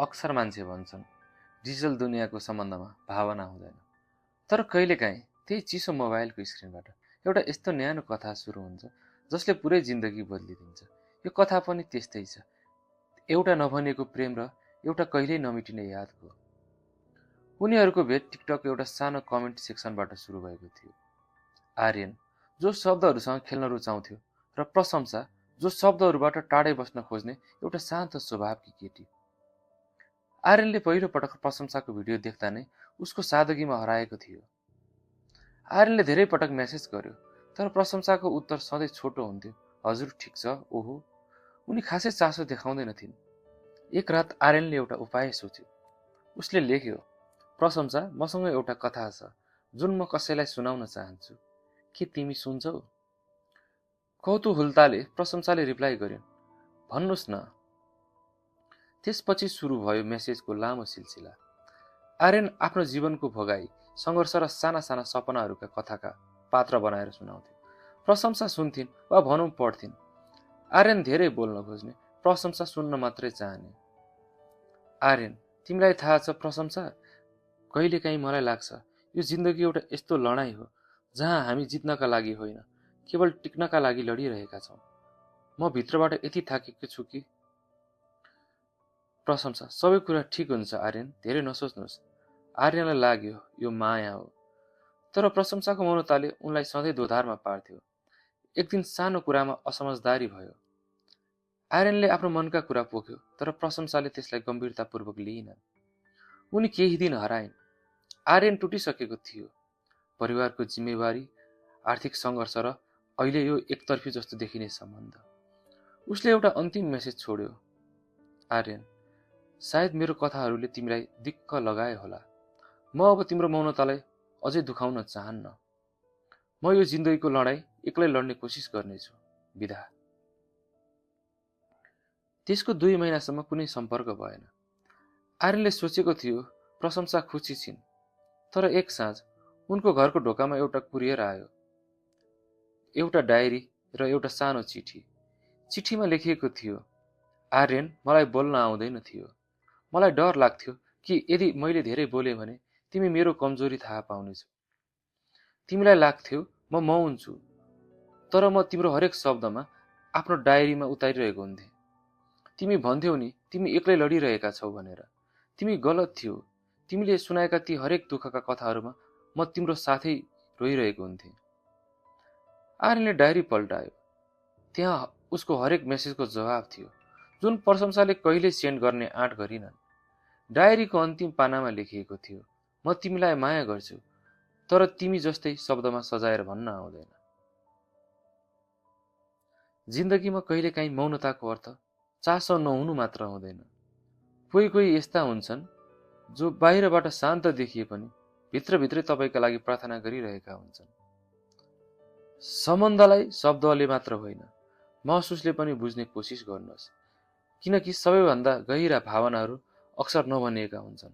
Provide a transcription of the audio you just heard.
अक्सर मान्छे भन्छन् डिजिटल दुनियाँको सम्बन्धमा भावना हुँदैन। तर कहिलेकाहीँ त्यही चिसो मोबाइलको स्क्रिनबाट एउटा यस्तो न्यानो कथा सुरु हुन्छ जसले पुरै जिन्दगी बदलिदिन्छ। यो कथा पनि त्यस्तै छ, एउटा नभनिएको प्रेम र एउटा कहिल्यै नमिटिने यादको। उनीहरूको भेट टिकटकको एउटा सानो कमेन्ट सेक्सनबाट सुरु भएको थियो। आर्यन, जो शब्दहरूसँग खेल्न रुचाउँथ्यो, र प्रशंसा, जो शब्दहरूबाट टाढै बस्न खोज्ने एउटा शान्त स्वभावकी केटी। आर्यनले पहिलो पटक प्रशंसाको भिडियो देख्दा नै उसको सादगीमा हराएको थियो। आर्यनले धेरै पटक मेसेज गर्यो, तर प्रशंसाको उत्तर सधैँ छोटो हुन्थ्यो। हजुर, ठिक छ, ओहो। उनी खासै चासो देखाउँदैनथिन्। एक रात आर्यनले एउटा उपाय सोच्यो। उसले लेख्यो, प्रशंसा, मसँग एउटा कथा छ जुन म कसैलाई सुनाउन चाहन्छु, के तिमी सुन्छौ? कौतूहलताले प्रशंसाले रिप्लाई गरिन्, भन्नुस् न। त्यसपछि सुरु भयो मेसेजको लामो सिलसिला। आर्यन आफ्नो जीवनको भोगाई, सङ्घर्ष र साना साना सपनाहरूका कथाका पात्र बनाएर सुनाउँथ्यो। प्रशंसा सुन्थिन् वा भनौँ पढ्थिन्। आर्यन धेरै बोल्न खोज्ने, प्रशंसा सुन्न मात्रै चाहने। आर्यन, तिमीलाई थाहा छ प्रशंसा, कहिलेकाहीँ मलाई लाग्छ यो जिन्दगी एउटा यस्तो लडाईँ हो जहाँ हामी जित्नका लागि होइन, केवल टिक्नका लागि लडिरहेका छौँ। म भित्रबाट यति थाकेको छु कि। प्रशंसा, सबै कुरा ठिक हुन्छ आर्यन, धेरै नसोच्नुहोस्। आर्यनलाई लाग्यो यो माया हो, तर प्रशंसाको मौनताले उनलाई सधैँ दोधारमा पार्थ्यो। एक दिन सानो कुरामा असमझदारी भयो। आर्यनले आफ्नो मनका कुरा पोख्यो, तर प्रशंसाले त्यसलाई गम्भीरतापूर्वक लिइनन्। उनी केही दिन हराइन्। आर्यन टुटिसकेको थियो। परिवारको जिम्मेवारी, आर्थिक सङ्घर्ष र अहिले यो एकतर्फी जस्तो देखिने सम्बन्ध। उसले एउटा अन्तिम मेसेज छोड्यो, आर्यन, सायद मेरो कथाहरूले तिमीलाई दिक्क लगाए होला। म अब तिम्रो मौनतालाई अझै दुखाउन चाहन्न। म यो जिन्दगीको लडाईँ एक्लै लड्ने कोसिस गर्नेछु। बिदा। त्यसको 2 महिनासम्म कुनै सम्पर्क भएन। आर्यनले सोचेको थियो प्रशंसा खुसी छिन्, तर एक साँझ उनको घरको ढोकामा एउटा कुरियर आयो। एउटा डायरी र एउटा सानो चिठी। चिठीमा लेखिएको थियो, आर्यन, मलाई बोल्न आउँदैन थियो। मलाई डर लाग्थ्यो कि यदि मैले धेरै बोलेँ भने तिमी मेरो कमजोरी थाहा पाउनेछौ। तिमीलाई लाग्थ्यो म मौन छु, तर म तिम्रो हरेक शब्दमा आफ्नो डायरीमा उतारिरहेको हुन्थेँ। तिमी भन्थ्यौ नि तिमी एक्लै लडिरहेका छौ भनेर। तिमी गलत थियौ। तिमीले सुनाएका ती हरेक दुःखका कथाहरूमा म तिम्रो साथै रोइरहेको हुन्थेँ। आर्यनले डायरी पल्टायो। त्यहाँ उसको हरेक मेसेजको जवाब थियो, जुन प्रशंसाले कहिल्यै सेन्ड गर्ने आँट गरिनन्। डायरीको अन्तिम पानामा लेखिएको थियो, म तिमीलाई माया गर्छु, तर तिमी जस्तै शब्दमा सजाएर भन्न आउँदैन। जिन्दगीमा कहिलेकाहीँ मौनताको अर्थ चासो नहुनु मात्र हुँदैन। कोही कोही यस्ता हुन्छन् जो बाहिरबाट शान्त देखिए पनि भित्रभित्रै तपाईँका लागि प्रार्थना गरिरहेका हुन्छन्। सम्बन्धलाई शब्दले मात्र होइन, महसुसले पनि बुझ्ने कोसिस गर्नुहोस्, किनकि सबैभन्दा गहिरा भावनाहरू अक्सर नभनिएका हुन्छन्।